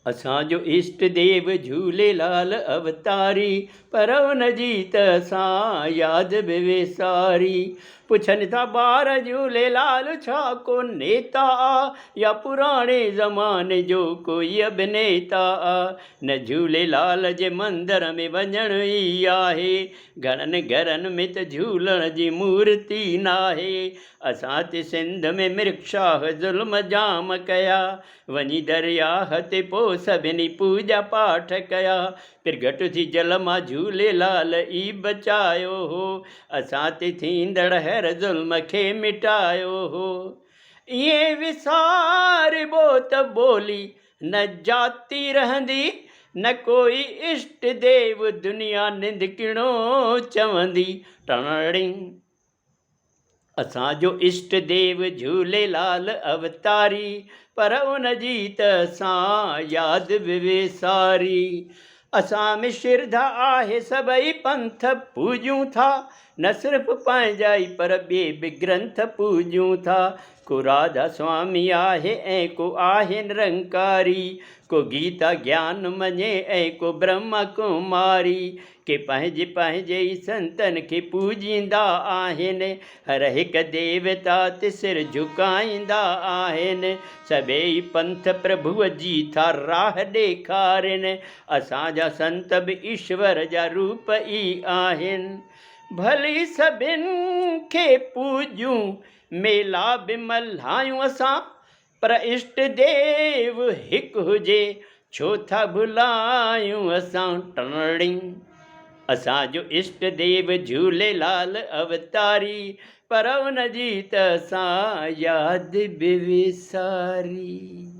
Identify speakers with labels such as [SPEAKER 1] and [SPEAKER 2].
[SPEAKER 1] असांजो इष्ट देव झूलेलाल अवतारी, पर उन जी त असां यादि बि विसारी। पुछनि था ॿार झूलेलाल छा को नेता आ, या पुराणे ज़माने जो कोई अभिनेता आ। न झूलेलाल जे मंदर में वञण ई आहे, घणनि घरनि में त झूलण जी मूर्ति नाहे। असां ते सिंध में मिर्गशाह ज़ुल्म जाम कया, वञी दरियाह ते पोइ सभिनी पूजा पाठ कया। प्रगट थी जल मां झूलेलाल ई बचायो हो, असां ते थींदड़ हर ज़ुल्म खे मिटायो हो। ईअं विसारिबो त ॿोली न जाती रहंदी, न कोई इष्ट देव दुनिया निंदकिणो चवंदी। टणड़िंग असांजो इष्ट देव झूलेलाल अवतारी, पर उन जी त असां यादि बि विसारी। असां में श्रद्धा आहे सभई पंथ पूॼूं था, न सिर्फ़ु पंहिंजा ई पर ॿिए बि ग्रंथ पूॼूं था। को राधा स्वामी आहे ऐं को आहे निरंकारी, को गीता ज्ञान मञे ऐं को ब्रह्मा कुमारी। के पंहिंजे पंहिंजे ई संतनि खे पूॼींदा आहिनि, हर हिकु देवता ते सिर झुकाईंदा आहिनि। सभई पंथ प्रभुअ जी था राह ॾेखारिनि, असांजा संत बि ईश्वर जा रूप ई आहिनि। भली सभिनि खे पूॼूं, मेला बि मल्हायूं असां, पर इष्ट देव हिकु हुजे छो था भुलायूं असां। टणड़िंग असांजो इष्ट देव झूलेलाल अवतारी, पर उन जी त असां यादि बि विसारी।